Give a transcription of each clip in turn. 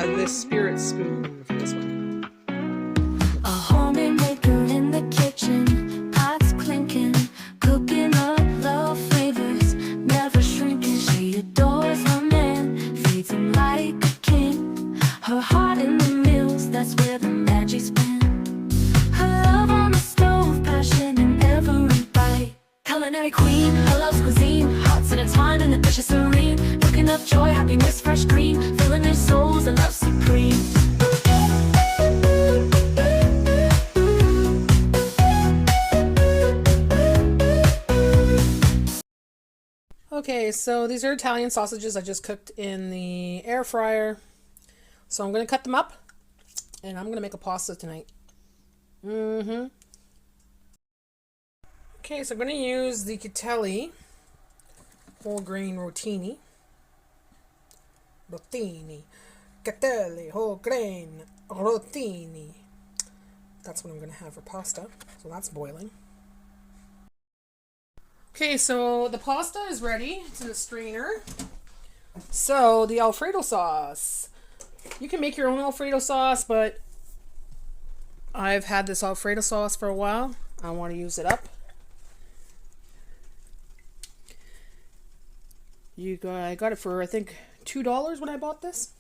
this spirit spoon for this one. A homemaker in the kitchen, pots clinking, cooking up love flavors, never shrinking. She adores her man, feeds him like a king. Her heart in the meals, that's where the magic's been. Her love on the stove, passion in every bite. Culinary queen, her love's cuisine, hearts intertwined in the dish is serene. Cooking up joy, happiness, fresh green, filling their souls and love supreme. Okay, so these are Italian sausages I just cooked in the air fryer. So I'm going to cut them up, and I'm going to make a pasta tonight. Okay, so I'm going to use the Catelli whole grain rotini. Catelli whole grain rotini. That's what I'm going to have for pasta. So that's boiling. Okay, so the pasta is ready. It's in a strainer. So the Alfredo sauce. You can make your own Alfredo sauce, but I've had this Alfredo sauce for a while. I want to use it up. I got it for, I think, $2 when I bought this.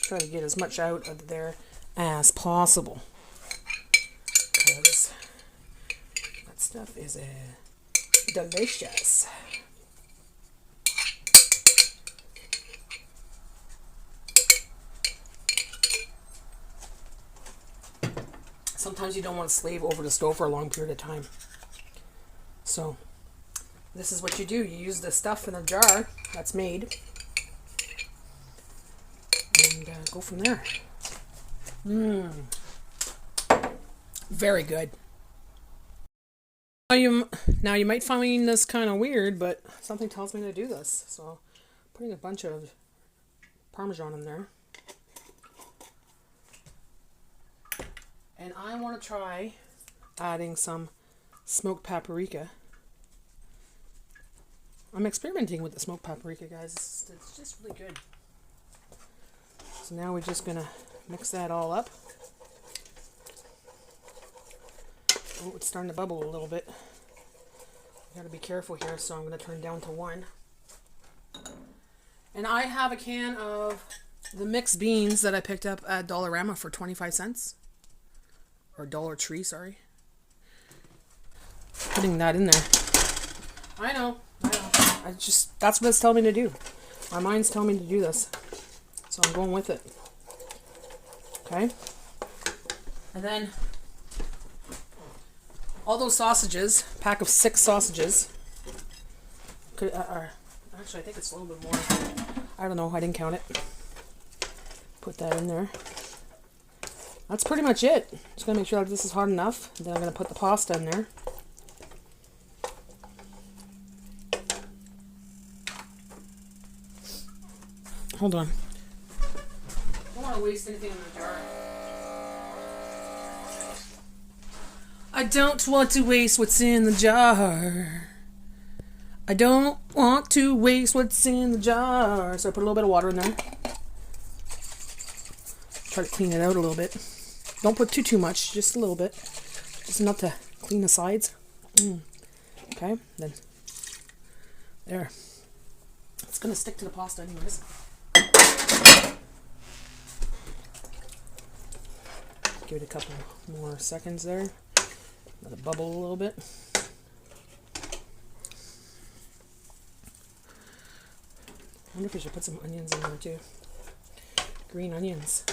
Try to get as much out of there as possible, because that stuff is delicious. Sometimes you don't want to slave over the stove for a long period of time. So this is what you do. You use the stuff in a jar that's made and go from there. Very good. Now you might find this kind of weird, but something tells me to do this. So putting a bunch of Parmesan in there. And I want to try adding some smoked paprika. I'm experimenting with the smoked paprika, guys. It's just really good. So now we're just going to mix that all up. Oh, it's starting to bubble a little bit. Got to be careful here, so I'm going to turn down to 1. And I have a can of the mixed beans that I picked up at Dollarama for 25 cents. Or Dollar Tree, sorry. Putting that in there. I know. That's what it's telling me to do. My mind's telling me to do this. So I'm going with it. Okay. And then all those sausages, pack of 6 sausages. Actually, I think it's a little bit more. I don't know. I didn't count it. Put that in there. That's pretty much it. Just gonna make sure that this is hot enough. Then I'm gonna put the pasta in there. Hold on. I don't want to waste anything in the jar. I don't want to waste what's in the jar. I don't want to waste what's in the jar. So I put a little bit of water in there. Try to clean it out a little bit. Don't put too much, just a little bit. Just enough to clean the sides. Okay, then there. It's gonna stick to the pasta anyways. Give it a couple more seconds there. Let it bubble a little bit. I wonder if I should put some onions in there too. Green onions.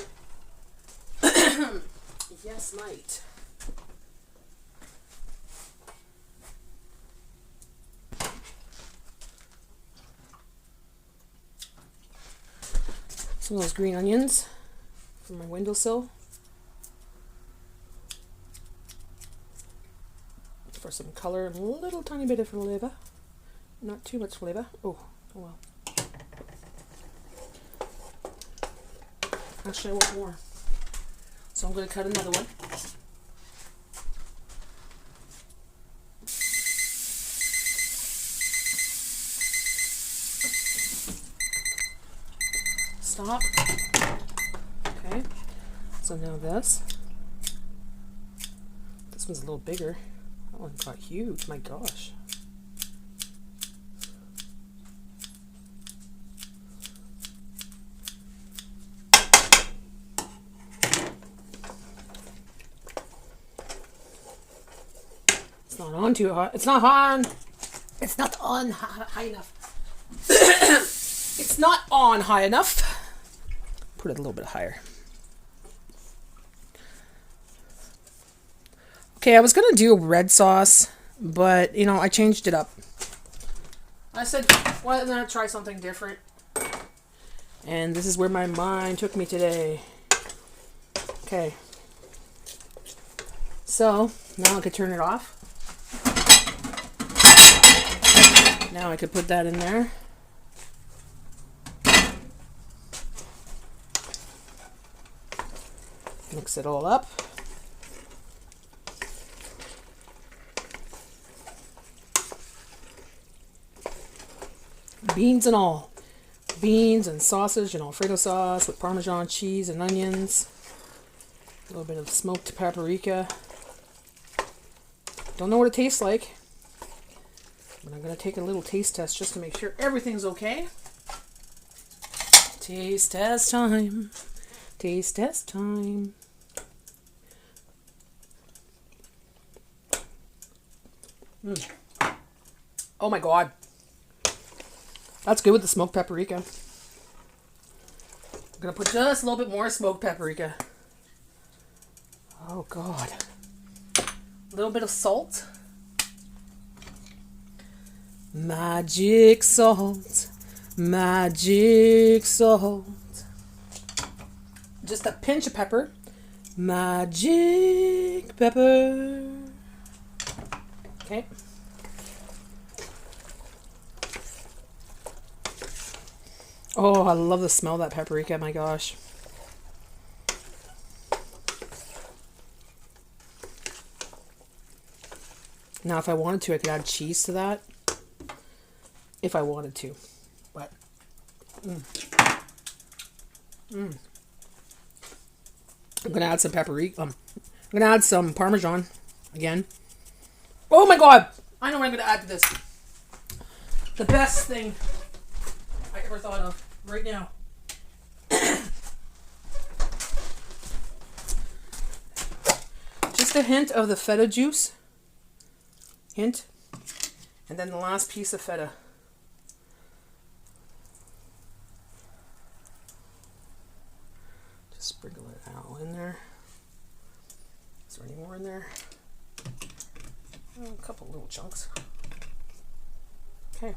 Yes, might. Some of those green onions from my windowsill. For some color and a little tiny bit of flavor. Not too much flavor. Oh well. Actually, I want more. So I'm going to cut another one. Stop. Okay. So now this. This one's a little bigger. That one got huge. My gosh. It's not on too hot. It's not on. It's not on high enough. It's not on high enough. Put it a little bit higher. Okay, I was going to do a red sauce, but, you know, I changed it up. I said, why not try something different? And this is where my mind took me today. Okay. So, now I could turn it off. Now I could put that in there. Mix it all up. Beans and all. Beans and sausage and Alfredo sauce with Parmesan cheese and onions. A little bit of smoked paprika. Don't know what it tastes like. But I'm going to take a little taste test just to make sure everything's okay. Taste test time. Taste test time. Oh my god. That's good with the smoked paprika. I'm going to put just a little bit more smoked paprika. Oh god. A little bit of salt. Magic salt. Magic salt. Just a pinch of pepper. Magic pepper. Okay. Oh, I love the smell of that paprika, my gosh. Now, if I wanted to, I could add cheese to that. If I wanted to. But, I'm going to add some paprika. I'm going to add some Parmesan again. Oh my god! I know what I'm going to add to this. The best thing I ever thought of right now. Just a hint of the feta juice. Hint. And then the last piece of feta. Just sprinkle it out in there. Is there any more in there? Oh, a couple little chunks. Okay.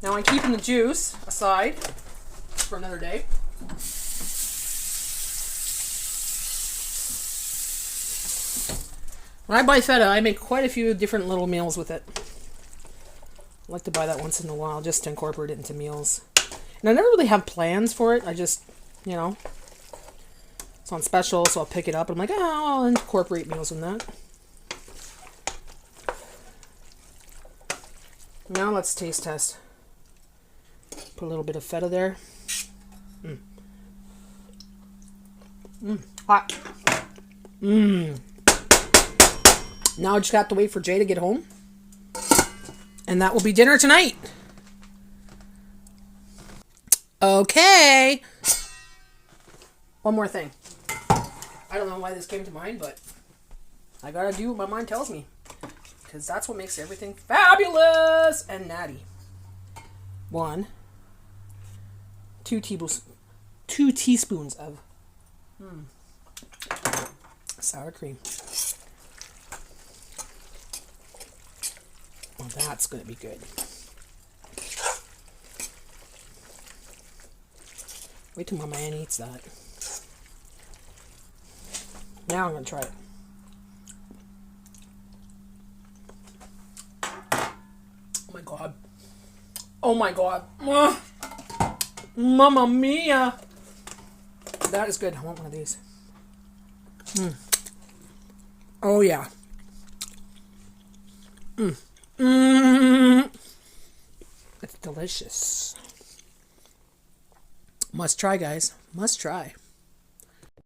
Now I'm keeping the juice aside for another day. When I buy feta, I make quite a few different little meals with it. I like to buy that once in a while just to incorporate it into meals. And I never really have plans for it. I just, you know, it's on special, so I'll pick it up. I'm like, oh, I'll incorporate meals in that. Now let's taste test. Put a little bit of feta there. Hot. Now I just have to wait for Jay to get home. And that will be dinner tonight. Okay. One more thing. I don't know why this came to mind, but I gotta do what my mind tells me. Because that's what makes everything fabulous and natty. 2 teaspoons of sour cream. Well, that's going to be good. Wait till my man eats that. Now I'm going to try it. Oh my god. Oh my god. Mamma mia. That is good. I want one of these. Oh, yeah. It's delicious. Must try, guys. Must try.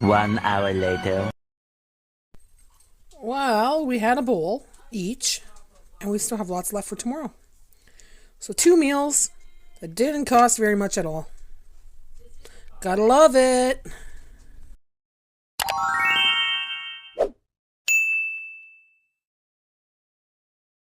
1 hour later. Well, we had a bowl each, and we still have lots left for tomorrow. So 2 meals that didn't cost very much at all. Gotta love it.